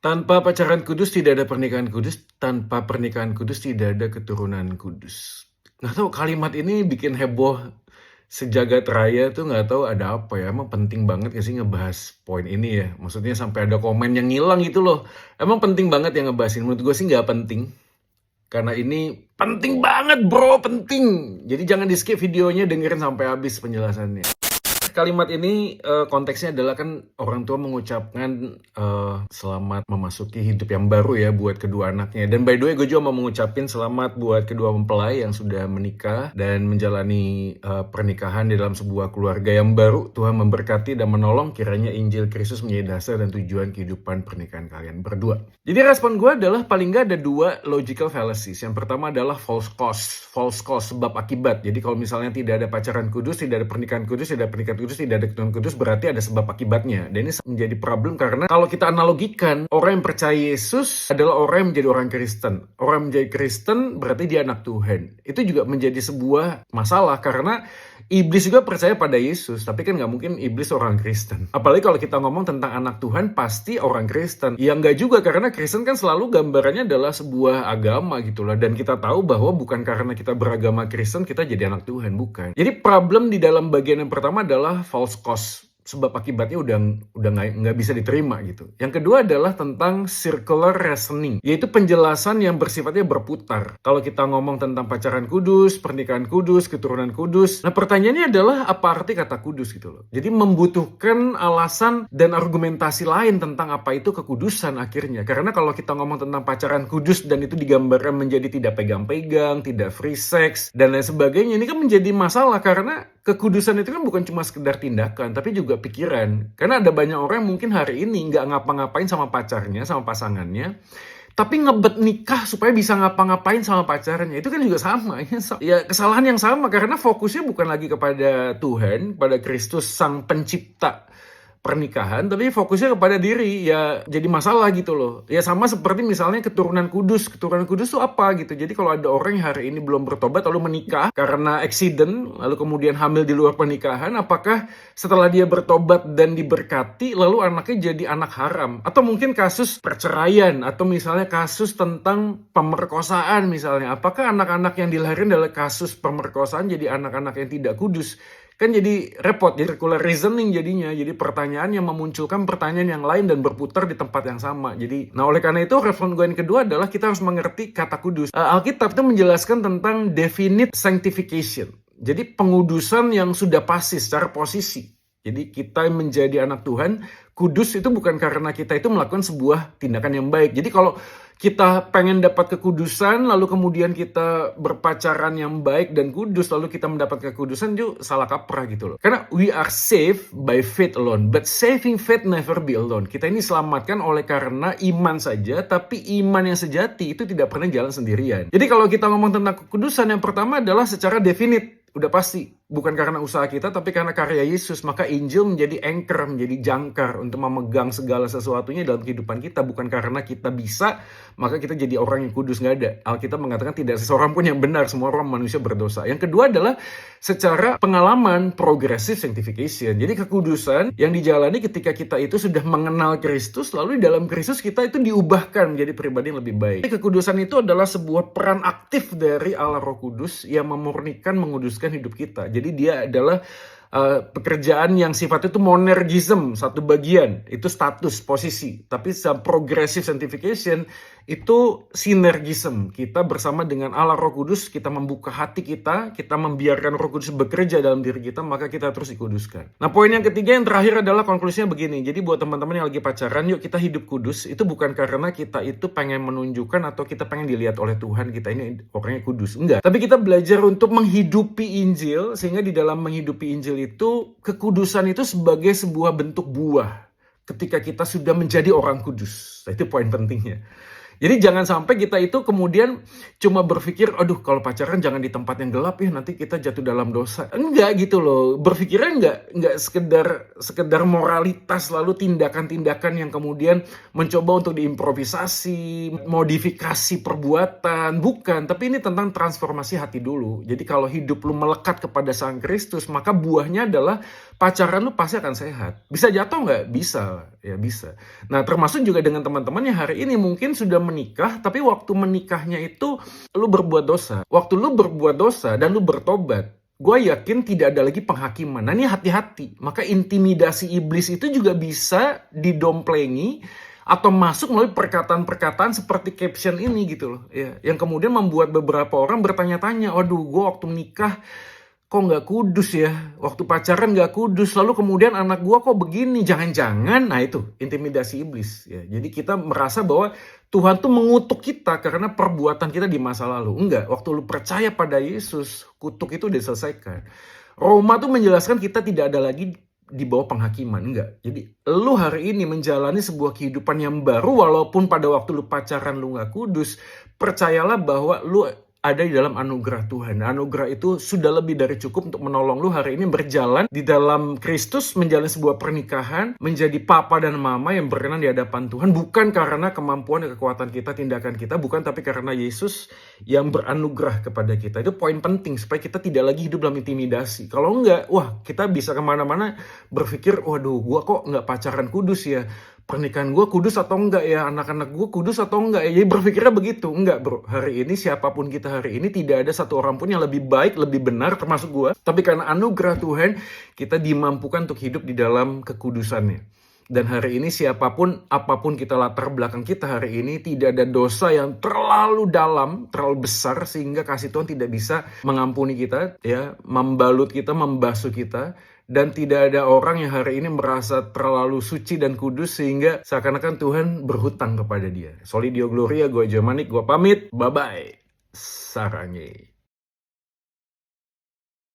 Tanpa pacaran kudus tidak ada pernikahan kudus, tanpa pernikahan kudus tidak ada keturunan kudus. Nggak tahu kalimat ini bikin heboh sejagat raya tuh, nggak tahu ada apa ya. Emang penting banget gak sih ngebahas poin ini ya? Maksudnya sampai ada komen yang ngilang gitu loh. Emang penting banget ya ngebahasin? Menurut gue sih nggak penting. Karena ini penting banget bro, penting. Jadi jangan di skip videonya, dengerin sampai habis penjelasannya. Kalimat ini konteksnya adalah kan orang tua mengucapkan selamat memasuki hidup yang baru ya buat kedua anaknya. Dan by the way gue juga mau mengucapin selamat buat kedua mempelai yang sudah menikah dan menjalani pernikahan di dalam sebuah keluarga yang baru. Tuhan memberkati dan menolong, kiranya Injil Kristus menjadi dasar dan tujuan kehidupan pernikahan kalian berdua. Jadi respon gue adalah paling gak ada dua logical fallacies. Yang pertama adalah false cause, sebab akibat. Jadi kalau misalnya tidak ada pacaran kudus, tidak ada pernikahan kudus, tidak ada pernikahan kudus, tidak ada keturunan kudus, berarti ada sebab akibatnya. Dan ini menjadi problem karena kalau kita analogikan, orang yang percaya Yesus adalah orang yang menjadi orang Kristen. Orang yang menjadi Kristen berarti dia anak Tuhan. Itu juga menjadi sebuah masalah karena iblis juga percaya pada Yesus, tapi kan nggak mungkin iblis orang Kristen. Apalagi kalau kita ngomong tentang anak Tuhan, pasti orang Kristen. Ya nggak juga, karena Kristen kan selalu gambarannya adalah sebuah agama gitu lah. Dan kita tahu bahwa bukan karena kita beragama Kristen, kita jadi anak Tuhan, bukan. Jadi problem di dalam bagian yang pertama adalah false cause. Sebab akibatnya udah nggak bisa diterima gitu. Yang kedua adalah tentang circular reasoning, yaitu penjelasan yang bersifatnya berputar. Kalau kita ngomong tentang pacaran kudus, pernikahan kudus, keturunan kudus, nah pertanyaannya adalah apa arti kata kudus gitu loh. Jadi membutuhkan alasan dan argumentasi lain tentang apa itu kekudusan akhirnya. Karena kalau kita ngomong tentang pacaran kudus dan itu digambarkan menjadi tidak pegang-pegang, tidak free sex, dan lain sebagainya, ini kan menjadi masalah karena kekudusan itu kan bukan cuma sekedar tindakan, tapi juga pikiran. Karena ada banyak orang yang mungkin hari ini nggak ngapa-ngapain sama pacarnya, sama pasangannya, tapi ngebet nikah supaya bisa ngapa-ngapain sama pacarnya. Itu kan juga sama. Ya kesalahan yang sama karena fokusnya bukan lagi kepada Tuhan, pada Kristus sang pencipta pernikahan, tapi fokusnya kepada diri. Ya jadi masalah gitu loh. Ya sama seperti misalnya keturunan kudus. Keturunan kudus itu apa gitu. Jadi kalau ada orang yang hari ini belum bertobat lalu menikah karena accident, lalu kemudian hamil di luar pernikahan, apakah setelah dia bertobat dan diberkati lalu anaknya jadi anak haram? Atau mungkin kasus perceraian, atau misalnya kasus tentang pemerkosaan misalnya. Apakah anak-anak yang dilahirkan dalam kasus pemerkosaan jadi anak-anak yang tidak kudus? Kan jadi repot, jadi circular reasoning jadinya. Jadi pertanyaan yang memunculkan pertanyaan yang lain dan berputar di tempat yang sama. Jadi, nah oleh karena itu respon gue yang kedua adalah kita harus mengerti kata kudus. Alkitab itu menjelaskan tentang definite sanctification. Jadi pengudusan yang sudah pasti secara posisi. Jadi kita menjadi anak Tuhan, kudus itu bukan karena kita itu melakukan sebuah tindakan yang baik. Jadi kalau kita pengen dapat kekudusan, lalu kemudian kita berpacaran yang baik dan kudus, lalu kita mendapat kekudusan, itu salah kaprah gitu loh. Karena we are saved by faith alone, but saving faith never be alone. Kita ini selamatkan oleh karena iman saja, tapi iman yang sejati itu tidak pernah jalan sendirian. Jadi kalau kita ngomong tentang kekudusan, yang pertama adalah secara definite. Udah pasti, bukan karena usaha kita, tapi karena karya Yesus. Maka Injil menjadi anchor, menjadi jangkar untuk memegang segala sesuatunya dalam kehidupan kita. Bukan karena kita bisa, maka kita jadi orang yang kudus. Nggak ada. Alkitab mengatakan tidak seseorang pun yang benar, semua orang manusia berdosa. Yang kedua adalah secara pengalaman progressive sanctification. Jadi kekudusan yang dijalani ketika kita itu sudah mengenal Kristus, lalu di dalam Kristus kita itu diubahkan menjadi pribadi yang lebih baik. Jadi kekudusan itu adalah sebuah peran aktif dari Allah Roh Kudus yang memurnikan, menguduskan hidup kita. Jadi dia adalah pekerjaan yang sifatnya itu monergism, satu bagian, itu status, posisi. Tapi progressive sanctification itu sinergism. Kita bersama dengan Allah Roh Kudus, kita membuka hati kita membiarkan Roh Kudus bekerja dalam diri kita, maka kita terus dikuduskan. Nah poin yang ketiga yang terakhir adalah konklusinya begini. Jadi buat teman-teman yang lagi pacaran, yuk kita hidup kudus. Itu bukan karena kita itu pengen menunjukkan atau kita pengen dilihat oleh Tuhan, kita ini orangnya kudus. Enggak. Tapi kita belajar untuk menghidupi Injil, sehingga di dalam menghidupi Injil itu kekudusan itu sebagai sebuah bentuk buah ketika kita sudah menjadi orang kudus. Nah, itu poin pentingnya. Jadi jangan sampai kita itu kemudian cuma berpikir, aduh kalau pacaran jangan di tempat yang gelap ya, nanti kita jatuh dalam dosa. Enggak gitu loh. Berpikirnya enggak sekedar moralitas lalu tindakan-tindakan yang kemudian mencoba untuk diimprovisasi, modifikasi perbuatan. Bukan, tapi ini tentang transformasi hati dulu. Jadi kalau hidup lu melekat kepada Sang Kristus, maka buahnya adalah pacaran lu pasti akan sehat. Bisa jatuh nggak? Bisa. Ya bisa. Nah, termasuk juga dengan teman-teman yang hari ini mungkin sudah menikah, tapi waktu menikahnya itu lu berbuat dosa. Waktu lu berbuat dosa dan lu bertobat, gue yakin tidak ada lagi penghakiman. Nah, ini hati-hati. Maka intimidasi iblis itu juga bisa didomplengi atau masuk melalui perkataan-perkataan seperti caption ini gitu loh. Ya, yang kemudian membuat beberapa orang bertanya-tanya, waduh, gue waktu menikah kok nggak kudus ya, waktu pacaran nggak kudus, lalu kemudian anak gua kok begini, jangan-jangan, nah itu intimidasi iblis ya. Jadi kita merasa bahwa Tuhan tuh mengutuk kita karena perbuatan kita di masa lalu. Enggak, waktu lu percaya pada Yesus, kutuk itu diselesaikan. Roma tuh menjelaskan kita tidak ada lagi di bawah penghakiman, enggak. Jadi lu hari ini menjalani sebuah kehidupan yang baru, walaupun pada waktu lu pacaran lu nggak kudus, percayalah bahwa lu ada di dalam anugerah Tuhan. Anugerah itu sudah lebih dari cukup untuk menolong lu hari ini berjalan di dalam Kristus, menjalani sebuah pernikahan, menjadi papa dan mama yang berkenan di hadapan Tuhan, bukan karena kemampuan dan kekuatan kita, tindakan kita, bukan, tapi karena Yesus yang beranugerah kepada kita. Itu poin penting, supaya kita tidak lagi hidup dalam intimidasi. Kalau enggak, wah, kita bisa kemana-mana berpikir, waduh, gua kok nggak pacaran kudus ya, pernikahan gue kudus atau enggak ya, anak-anak gue kudus atau enggak ya. Jadi berpikirnya begitu. Enggak bro, hari ini siapapun kita hari ini tidak ada satu orang pun yang lebih baik, lebih benar, termasuk gue. Tapi karena anugerah Tuhan, kita dimampukan untuk hidup di dalam kekudusannya. Dan hari ini siapapun, apapun kita latar belakang kita hari ini, tidak ada dosa yang terlalu dalam, terlalu besar, sehingga kasih Tuhan tidak bisa mengampuni kita, ya, membalut kita, membasuh kita. Dan tidak ada orang yang hari ini merasa terlalu suci dan kudus sehingga seakan-akan Tuhan berhutang kepada dia. Soli Deo Gloria, gue Jamanik, gue pamit. Bye-bye. Sarangi.